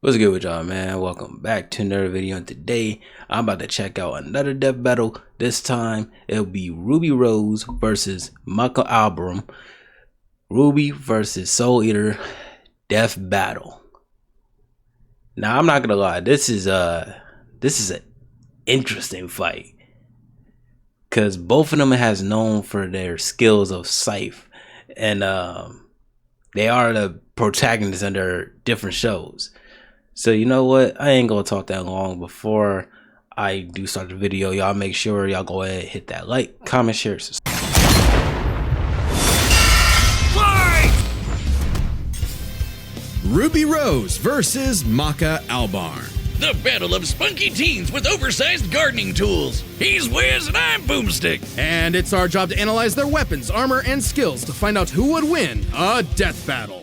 What's good with y'all, man? Welcome back to another video, and today I'm about to check out another death battle. This time it'll be Ruby Rose versus Maka Albarn. Ruby versus Soul Eater death battle. Now I'm not gonna lie, this is an interesting fight, cause both of them has known for their skills of Scythe, and they are the protagonists in their different shows. So you know what, I ain't gonna talk that long. Before I do start the video, y'all make sure y'all go ahead and hit that like, comment, share, subscribe. Ruby Rose versus Maka Albarn. The battle of spunky teens with oversized gardening tools. He's Wiz and I'm Boomstick. And it's our job to analyze their weapons, armor, and skills to find out who would win a death battle.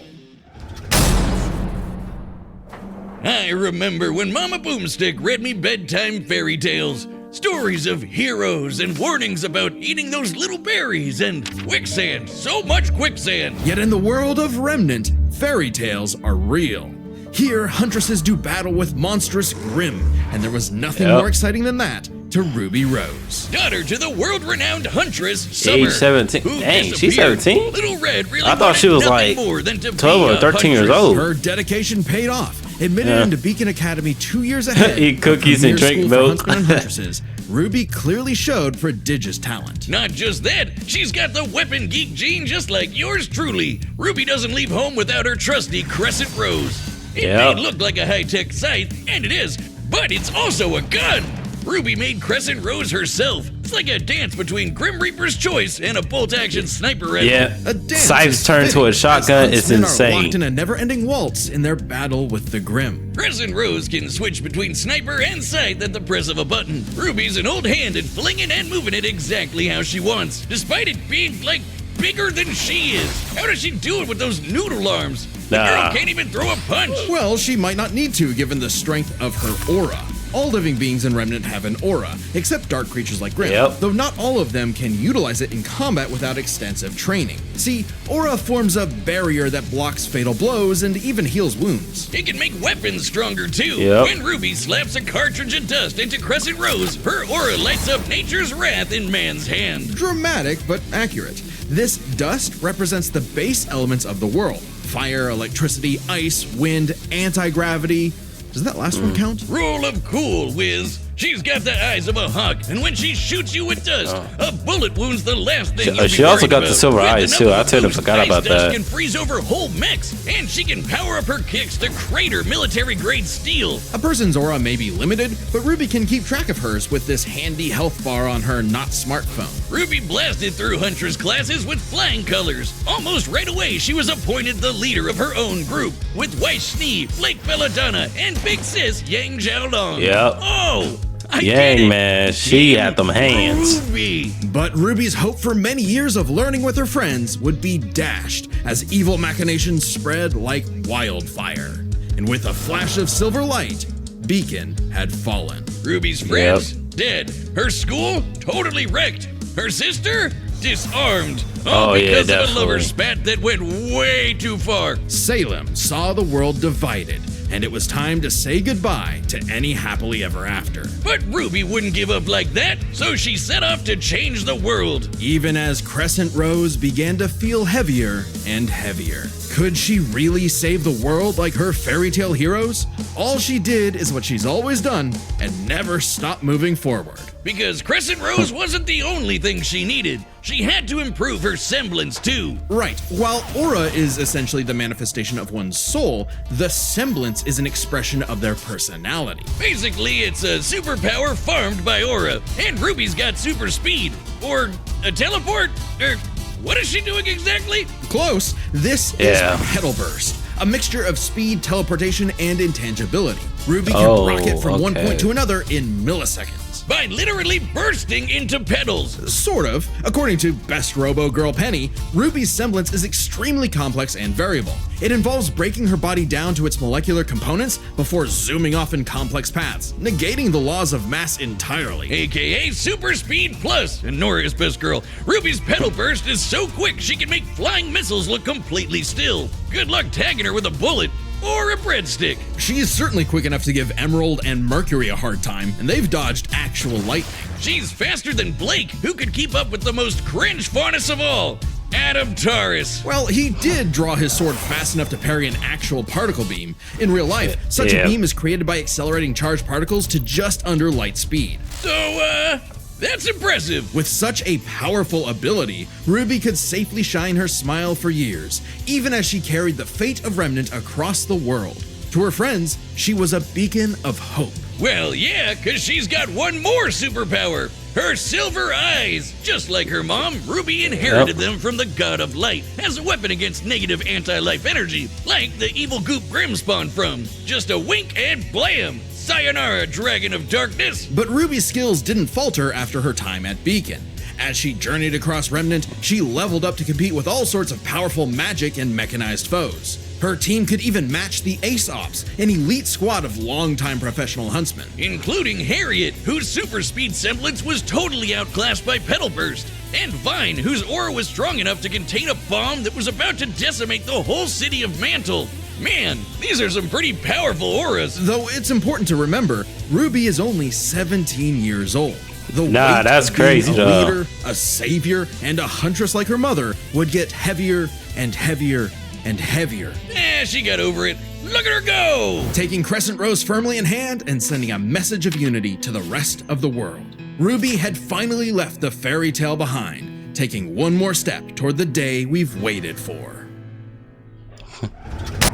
I remember when Mama Boomstick read me bedtime fairy tales. Stories of heroes and warnings about eating those little berries and quicksand. So much quicksand. Yet in the world of Remnant, fairy tales are real. Here, huntresses do battle with monstrous Grimm, and there was nothing more exciting than that to Ruby Rose. Daughter to the world-renowned huntress, Summer. Age 17. Dang, she's 17? Little Red really I thought she was like more than to 12 or 13 years old. Her dedication paid off. Admitted into Beacon Academy 2 years ahead. Eat cookies and drink milk. Huntsmen and huntresses, Ruby clearly showed prodigious talent. Not just that, she's got the weapon geek gene just like yours truly. Ruby doesn't leave home without her trusty Crescent Rose. It may look like a high-tech scythe, and it is, but it's also a gun. Ruby made Crescent Rose herself. It's like a dance between Grim Reaper's Choice and a bolt-action sniper rifle. Yeah, a dance Scythe's turned to a shotgun. It's insane. Are locked in a never-ending waltz in their battle with the Grimm. Crescent Rose can switch between sniper and scythe at the press of a button. Ruby's an old hand at flinging and moving it exactly how she wants, despite it being, like, bigger than she is. How does she do it with those noodle arms? The girl can't even throw a punch. Well, she might not need to, given the strength of her aura. All living beings in Remnant have an aura, except dark creatures like Grimm, though not all of them can utilize it in combat without extensive training. See, aura forms a barrier that blocks fatal blows and even heals wounds. It can make weapons stronger too. When Ruby slaps a cartridge of dust into Crescent Rose, her aura lights up nature's wrath in man's hand. Dramatic, but accurate. This dust represents the base elements of the world: fire, electricity, ice, wind, anti-gravity. Does that last one count? Rule of cool, Wiz. She's got the eyes of a hawk, and when she shoots you with dust, a bullet wounds the last thing you'll be She also got about. the silver eyes too. I totally forgot about that. She can freeze over whole mechs, and she can power up her kicks to crater military-grade steel. A person's aura may be limited, but Ruby can keep track of hers with this handy health bar on her not smartphone. Ruby blasted through Huntress classes with flying colors. Almost right away, she was appointed the leader of her own group, with White Schnee, Flake Belladonna, and Big Sis Yang Xiaolong. Oh! Yang, man, she had them hands. Ruby. But Ruby's hope for many years of learning with her friends would be dashed as evil machinations spread like wildfire. And with a flash of silver light, Beacon had fallen. Ruby's friends dead. Her school totally wrecked. Her sister disarmed. All because of a lover spat that went way too far. Salem saw the world divided, and it was time to say goodbye to any happily ever after. But Ruby wouldn't give up like that, so she set off to change the world. Even as Crescent Rose began to feel heavier and heavier. Could she really save the world like her fairy tale heroes? All she did is what she's always done and never stopped moving forward. Because Crescent Rose wasn't the only thing she needed. She had to improve her semblance too. Right. While aura is essentially the manifestation of one's soul, the semblance is an expression of their personality. Basically, it's a superpower farmed by aura. And Ruby's got super speed. Or a teleport? Or what is she doing exactly? Close. This is Petal Burst, a mixture of speed, teleportation, and intangibility. Ruby can rocket from one point to another in milliseconds. By literally bursting into petals. Sort of. According to Best Robo Girl Penny, Ruby's semblance is extremely complex and variable. It involves breaking her body down to its molecular components before zooming off in complex paths, negating the laws of mass entirely. AKA Super Speed Plus. And Nora is Best Girl. Ruby's petal burst is so quick she can make flying missiles look completely still. Good luck tagging her with a bullet. or a breadstick. She's certainly quick enough to give Emerald and Mercury a hard time, and they've dodged actual lightning. She's faster than Blake, who could keep up with the most cringe faunus of all, Adam Taurus. Well, he did draw his sword fast enough to parry an actual particle beam. In real life, such a beam is created by accelerating charged particles to just under light speed. So, that's impressive. With such a powerful ability, Ruby could safely shine her smile for years, even as she carried the fate of Remnant across the world. To her friends, she was a beacon of hope. Well, yeah, because she's got one more superpower. Her silver eyes. Just like her mom, Ruby inherited them from the god of light as a weapon against negative anti-life energy, like the evil goop Grim spawned from. Just a wink and blam! Sayonara, Dragon of Darkness! But Ruby's skills didn't falter after her time at Beacon. As she journeyed across Remnant, she leveled up to compete with all sorts of powerful magic and mechanized foes. Her team could even match the Ace Ops, an elite squad of longtime professional huntsmen. Including Harriet, whose super speed semblance was totally outclassed by Petal Burst, and Vine, whose aura was strong enough to contain a bomb that was about to decimate the whole city of Mantle. Man, these are some pretty powerful auras. Though it's important to remember, Ruby is only 17 years old. The weight that's of being crazy, a though. leader, a savior, and a huntress like her mother would get heavier and heavier and heavier. She got over it. Look at her go! Taking Crescent Rose firmly in hand and sending a message of unity to the rest of the world. Ruby had finally left the fairy tale behind, taking one more step toward the day we've waited for.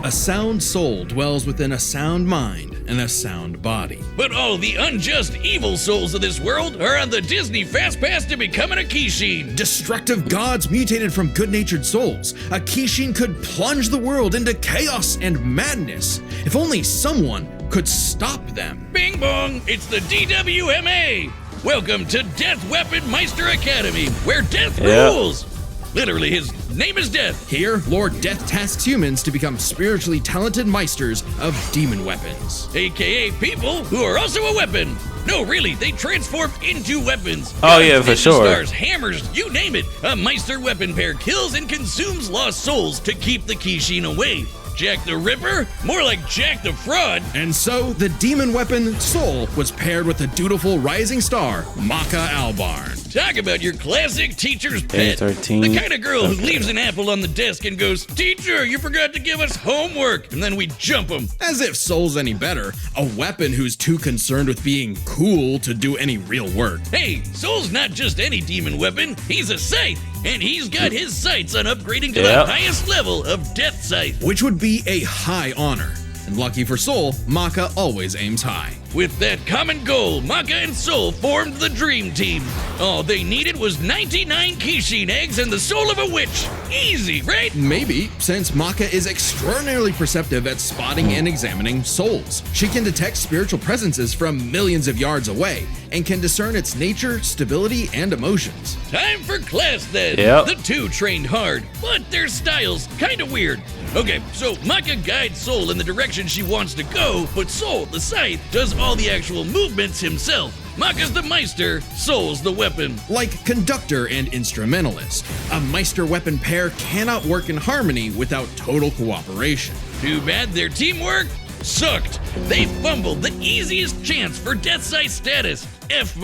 A sound soul dwells within a sound mind and a sound body. But all the unjust evil souls of this world are on the Disney Fast Pass to becoming a Kishin. Destructive gods mutated from good-natured souls, a Kishin could plunge the world into chaos and madness. If only someone could stop them. Bing bong, it's the DWMA. Welcome to Death Weapon Meister Academy, where death rules. Literally, his name is Death. Here, Lord Death tasks humans to become spiritually talented meisters of demon weapons. AKA people who are also a weapon. No, really, they transform into weapons. Oh, yeah, for ninja sure. Stars, hammers, you name it. A Meister weapon pair kills and consumes lost souls to keep the Kishin away. Jack the Ripper? More like Jack the Fraud. And so, the demon weapon Soul was paired with the dutiful rising star, Maka Albarn. Talk about your classic teacher's pet. 13. The kind of girl who leaves an apple on the desk and goes, "Teacher, you forgot to give us homework." And then we jump them. As if Soul's any better, a weapon who's too concerned with being cool to do any real work. Hey, Soul's not just any demon weapon. He's a scythe. And he's got his sights on upgrading to the highest level of Death Scythe. Which would be a high honor. And lucky for Soul, Maka always aims high. With that common goal, Maka and Soul formed the Dream Team. All they needed was 99 Kishin eggs and the soul of a witch. Easy, right? Maybe, since Maka is extraordinarily perceptive at spotting and examining souls. She can detect spiritual presences from millions of yards away, and can discern its nature, stability, and emotions. Time for class then. Yep. The two trained hard, but their styles kinda weird. Okay, so Maka guides Soul in the direction she wants to go, but Soul, the scythe, does all the actual movements himself. Maka's the Meister, Soul's the weapon. Like conductor and instrumentalist, a Meister weapon pair cannot work in harmony without total cooperation. Too bad their teamwork sucked. They fumbled the easiest chance for Death Scythe status, F-.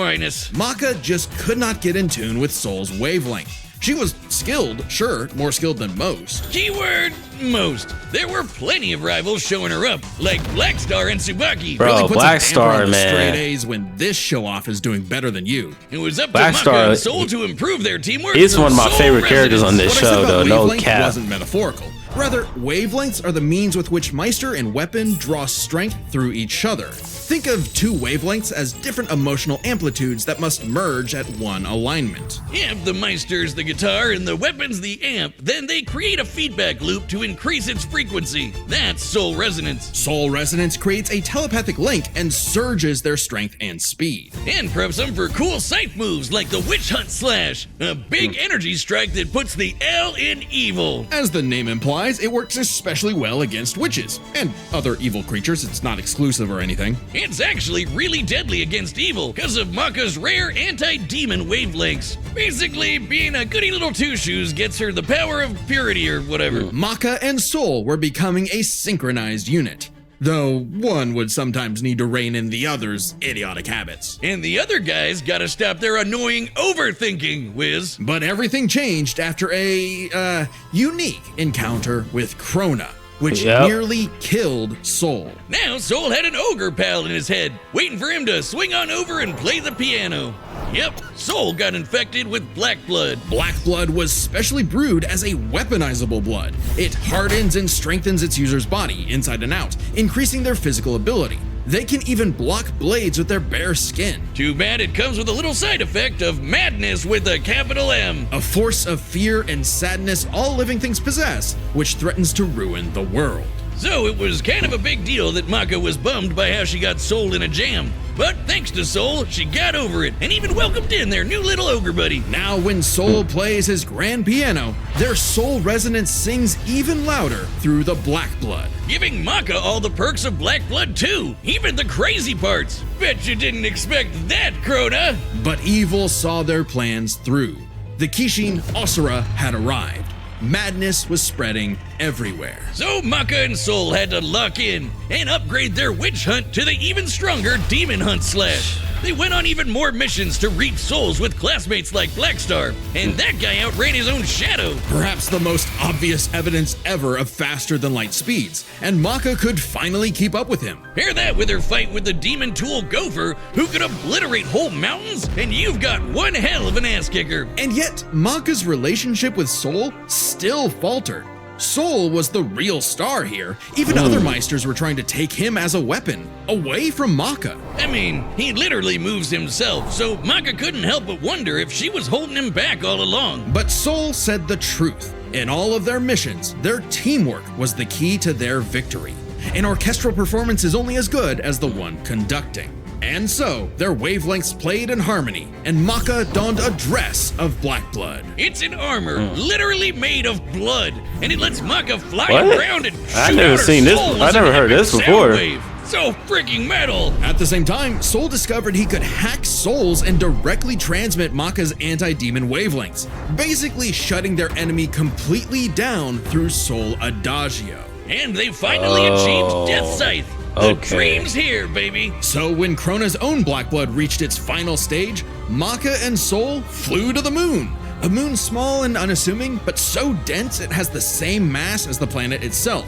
Maka just could not get in tune with Soul's wavelength. She was skilled, sure, more skilled than most. Keyword, most. There were plenty of rivals showing her up, like Blackstar and Tsubaki. Bro, Really puts a damper Blackstar, on the straight man. A's when this show-off is doing better than you. It was up to Blackstar, Maka and Soul to improve their teamwork. He's one of my Soul favorite characters on this What I said show, about though. No wavelength cap. wasn't metaphorical. Rather, wavelengths are the means with which Meister and weapon draw strength through each other. Think of two wavelengths as different emotional amplitudes that must merge at one alignment. If the Meister's the guitar and the weapon's the amp, then they create a feedback loop to increase its frequency. That's soul resonance. Soul resonance creates a telepathic link and surges their strength and speed. And preps them for cool scythe moves like the Witch Hunt Slash, a big energy strike that puts the L in evil. As the name implies, it works especially well against witches and other evil creatures. It's not exclusive or anything. It's actually really deadly against evil because of Maka's rare anti-demon wavelengths. Basically, being a goody little two-shoes gets her the power of purity or whatever. Maka and Soul were becoming a synchronized unit, though one would sometimes need to rein in the other's idiotic habits. And the other guys gotta stop their annoying overthinking, Wiz. But everything changed after a, unique encounter with Krona, which nearly killed Soul. Now Soul had an ogre pal in his head, waiting for him to swing on over and play the piano. Yep, Soul got infected with black blood. Black blood was specially brewed as a weaponizable blood. It hardens and strengthens its user's body, inside and out, increasing their physical ability. They can even block blades with their bare skin. Too bad it comes with a little side effect of madness with a capital M. A force of fear and sadness all living things possess, which threatens to ruin the world. So it was kind of a big deal that Maka was bummed by how she got Soul in a jam. But thanks to Soul, she got over it and even welcomed in their new little ogre buddy. Now when Soul plays his grand piano, their soul resonance sings even louder through the black blood. Giving Maka all the perks of black blood too, even the crazy parts. Bet you didn't expect that, Krona. But evil saw their plans through. The Kishin Asura had arrived. Madness was spreading everywhere. So Maka and Soul had to lock in and upgrade their witch hunt to the even stronger demon hunt slash. They went on even more missions to reap souls with classmates like Blackstar, and that guy outran his own shadow. Perhaps the most obvious evidence ever of faster than light speeds, and Maka could finally keep up with him. Pair that with her fight with the demon tool Gopher, who could obliterate whole mountains, and you've got one hell of an ass kicker. And yet, Maka's relationship with Soul still faltered. Soul was the real star here. Even other Meisters were trying to take him as a weapon, away from Maka. I mean, he literally moves himself, so Maka couldn't help but wonder if she was holding him back all along. But Soul said the truth. In all of their missions, their teamwork was the key to their victory. An orchestral performance is only as good as the one conducting. And so, their wavelengths played in harmony, and Maka donned a dress of black blood. It's an armor literally made of blood, and it lets Maka fly around and shoot I never out her seen this. soul I as never an heard epic this sound before. wave. So freaking metal. At the same time, Soul discovered he could hack souls and directly transmit Maka's anti-demon wavelengths, basically shutting their enemy completely down through Soul Adagio. And they finally achieved Death Scythe. The Okay. dream's here, baby. So when Krona's own black blood reached its final stage, Maka and Soul flew to the moon. A moon small and unassuming, but so dense it has the same mass as the planet itself.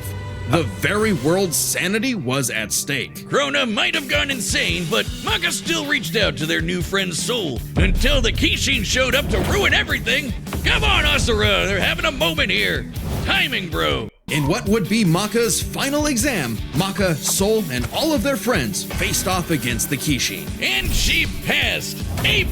The very world's sanity was at stake. Krona might have gone insane, but Maka still reached out to their new friend's soul until the Kishin showed up to ruin everything. Come on, Asura, they're having a moment here. Timing, bro. In what would be Maka's final exam, Maka, Soul, and all of their friends faced off against the Kishin. And she passed. A+.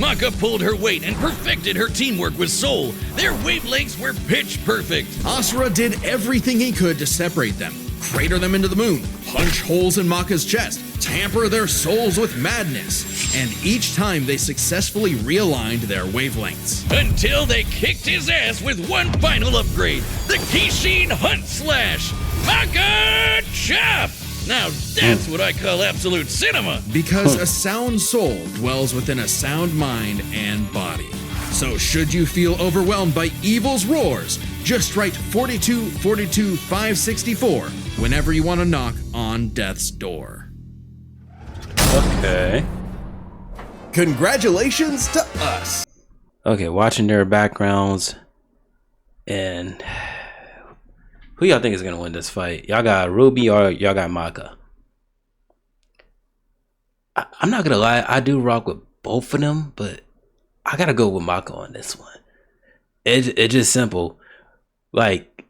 Maka pulled her weight and perfected her teamwork with Soul. Their wavelengths were pitch perfect. Asura did everything he could to separate them, crater them into the moon, punch holes in Maka's chest, tamper their souls with madness, and each time they successfully realigned their wavelengths. Until they kicked his ass with one final upgrade, the Kishin Hunt Slash. Maka Chop! Now that's what I call absolute cinema. Because a sound soul dwells within a sound mind and body. So should you feel overwhelmed by evil's roars, just write 42 42 564 whenever you want to knock on death's door. Okay. Congratulations to us. Okay, watching their backgrounds, and who y'all think is gonna win this fight? Y'all got Ruby or y'all got Maka? I'm not gonna lie, I do rock with both of them, but I gotta go with Maka on this one. It's just simple. Like,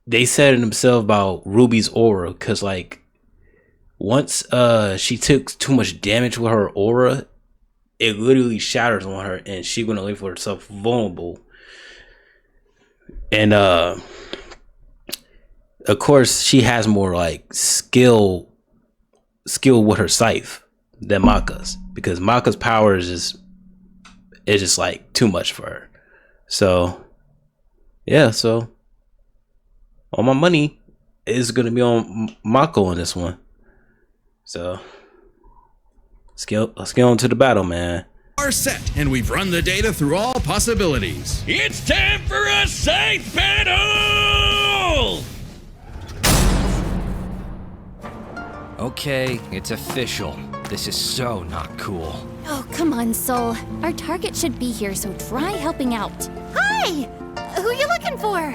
they said it themselves about Ruby's aura, cause like once she took too much damage with her aura, it literally shatters on her, and she's gonna leave herself vulnerable. And of course, she has more like skill with her scythe than Maka's, because Maka's power is just like too much for her. So yeah, so all my money is gonna be on Mako on this one. So Let's get on to the battle, man. Are set, and we've run the data through all possibilities. It's time for a scythe battle! Okay, it's official. This is so not cool. Oh, come on, Soul. Our target should be here, so try helping out. Hi! Who you looking for?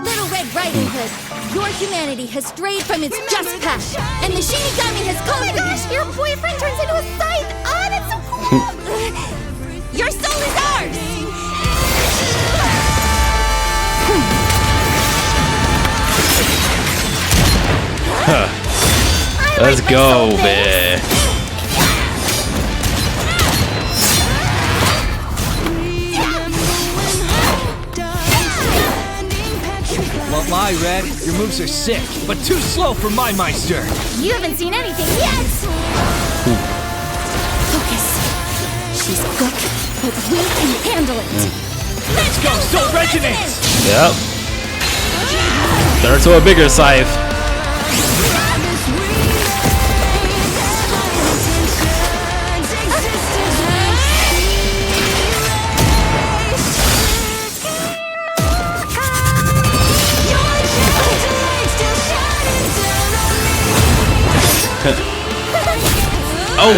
Little Red Riding Hood, your humanity has strayed from its just path, and the Shinigami has called. Oh my gosh, your boyfriend turns into a scythe! Oh, that's so cool! Your soul is ours! Let's go, man. Won't lie, Red. Your moves are sick, but too slow for my Meister. You haven't seen anything yet! Focus. She's good, but we can handle it. Let's go, Soul Resonance! Yep. Turn to a bigger scythe. Oh,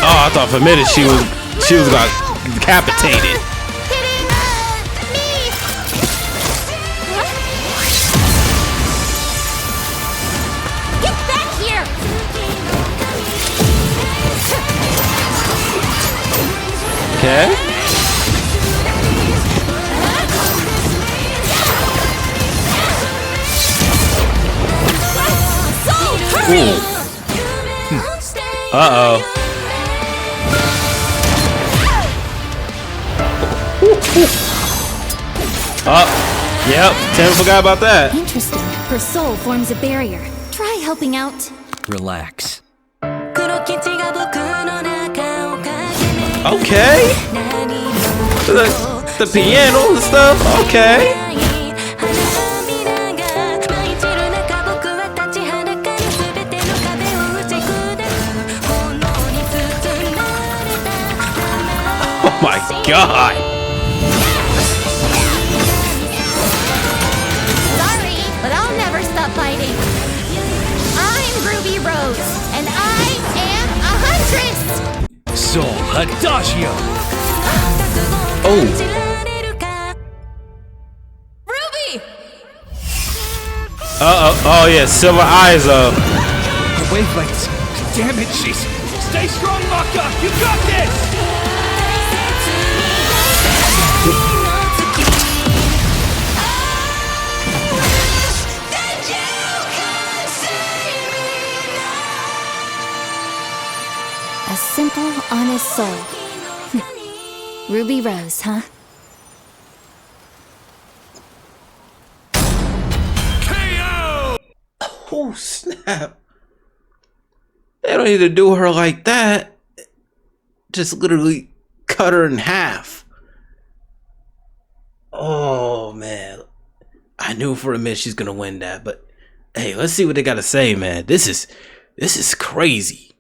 I thought for a minute she was got decapitated. Get back here! Okay. Soul, hurry! Uh-oh. Yep. Tim forgot about that. Interesting. Her soul forms a barrier. Try helping out. Relax. Okay. The piano and stuff. Okay. Oh my God. Sorry, but I'll never stop fighting. I'm Ruby Rose, and I am a huntress! Soul Adagio! Oh. Ruby! Oh yeah, silver eyes up. The wavelengths. Damn it, she's... Stay strong, Maka! You got this! A simple, honest soul. Ruby Rose, huh? Oh snap. They don't need to do her like that. Just literally cut her in half. Oh man. I knew for a minute she's gonna win that, but hey, let's see what they gotta say, man. This is crazy.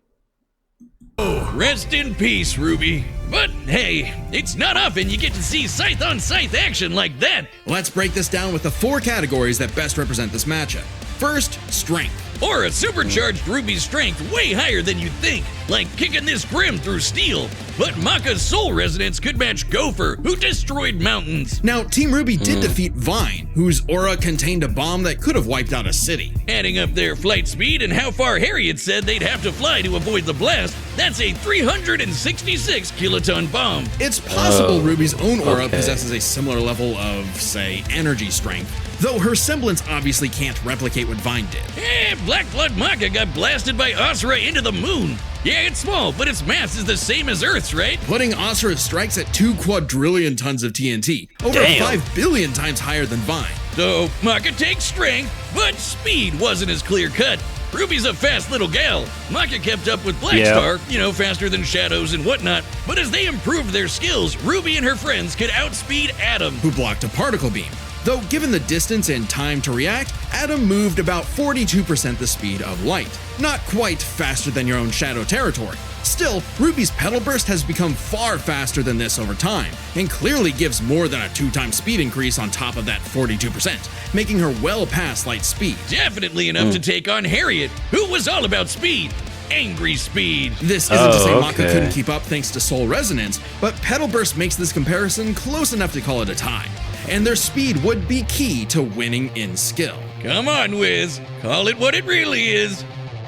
Oh, rest in peace, Ruby. But hey, it's not often you get to see scythe on scythe action like that. Let's break this down with the 4 categories that best represent this matchup. First, strength. Or a supercharged Ruby's strength way higher than you'd think, like kicking this Grim through steel. But Maka's soul resonance could match Gopher, who destroyed mountains. Now, Team Ruby did defeat Vine, whose aura contained a bomb that could have wiped out a city. Adding up their flight speed and how far Harriet said they'd have to fly to avoid the blast, that's a 366 kiloton bomb. It's possible Ruby's own aura okay. possesses a similar level of, say, energy strength, though her semblance obviously can't replicate what Vine did. Black Blood Maka got blasted by Asura into the moon. Yeah, it's small, but its mass is the same as Earth's, right? Putting Asura's strikes at 2 quadrillion tons of TNT, over Damn. 5 billion times higher than Vine. So, Maka takes strength, but speed wasn't as clear-cut. Ruby's a fast little gal. Maka kept up with Blackstar, faster than Shadows and whatnot. But as they improved their skills, Ruby and her friends could outspeed Atom. Who blocked a particle beam. Though given the distance and time to react, Adam moved about 42% the speed of light. Not quite faster than your own Shadow territory. Still, Ruby's Petal Burst has become far faster than this over time, and clearly gives more than a 2-time speed increase on top of that 42%, making her well past light speed. Definitely enough to take on Harriet, who was all about speed. Angry speed. This isn't to say Maka couldn't keep up thanks to Soul Resonance, but Petal Burst makes this comparison close enough to call it a tie. And their speed would be key to winning in skill. Come on, Wiz. Call it what it really is.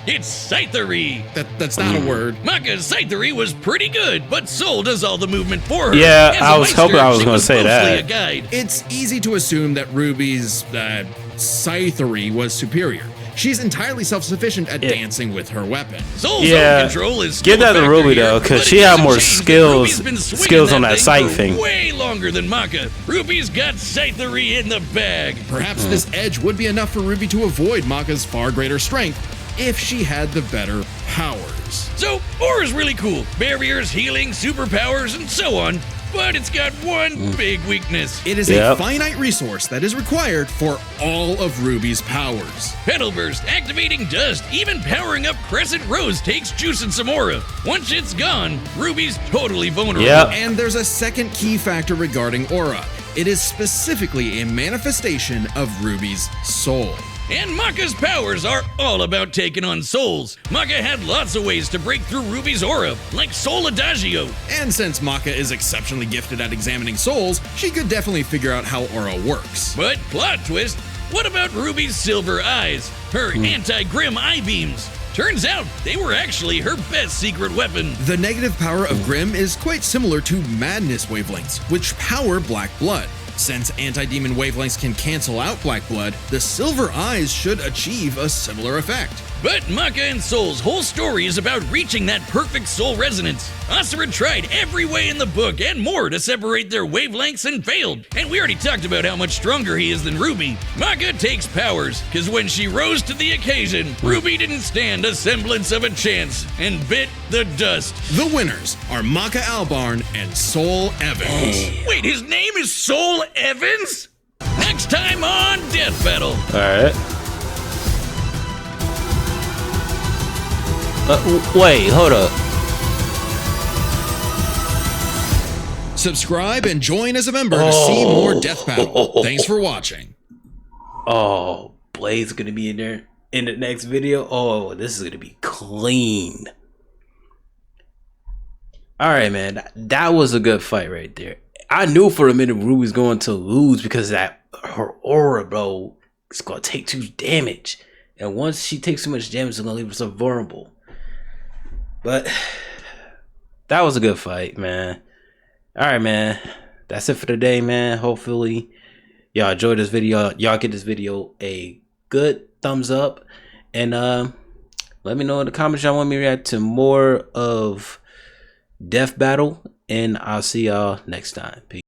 It's Scythery. That's not a word. Maka's Scythery was pretty good, but Soul does all the movement for her. Yeah, As a I was Meister, hoping I was she going to say mostly that. A guide. It's easy to assume that Ruby's Scythery was superior. She's entirely self-sufficient at dancing with her weapon. Soul's own control is give that to Ruby though, because she had more skills on that sight thing. Way longer than Maka. Ruby's got Scythery in the bag. Perhaps this edge would be enough for Ruby to avoid Maka's far greater strength if she had the better powers. So, Aura's really cool. Barriers, healing, superpowers, and so on. But it's got one big weakness. It is a finite resource that is required for all of Ruby's powers. Petal Burst, activating Dust, even powering up Crescent Rose takes juice and some aura. Once it's gone, Ruby's totally vulnerable. And there's a second key factor regarding aura. It is specifically a manifestation of Ruby's soul. And Maka's powers are all about taking on souls. Maka had lots of ways to break through Ruby's aura, like Soul Adagio. And since Maka is exceptionally gifted at examining souls, she could definitely figure out how aura works. But plot twist, what about Ruby's silver eyes? Her anti-Grim eye beams? Turns out they were actually her best secret weapon. The negative power of Grim is quite similar to Madness wavelengths, which power Black Blood. Since anti-demon wavelengths can cancel out Black Blood, the silver eyes should achieve a similar effect. But Maka and Soul's whole story is about reaching that perfect soul resonance. Asura tried every way in the book and more to separate their wavelengths and failed. And we already talked about how much stronger he is than Ruby. Maka takes powers, because when she rose to the occasion, Ruby didn't stand a semblance of a chance and bit the dust. The winners are Maka Albarn and Soul Evans. Wait, his name is Soul Evans? Next time on Death Battle. Alright. Wait, hold up. Subscribe and join as a member to see more Death Battle. Thanks for watching. Oh, Blade's gonna be in there in the next video. Oh, this is gonna be clean. Alright, man. That was a good fight right there. I knew for a minute Ruby's going to lose because that her aura, bro, is gonna take too much damage. And once she takes too much damage, it's gonna leave herself vulnerable. But that was a good fight, man. Alright, man. That's it for today, man. Hopefully y'all enjoyed this video. Y'all get this video a good thumbs up. And let me know in the comments y'all want me to react to more of Death Battle. And I'll see y'all next time. Peace.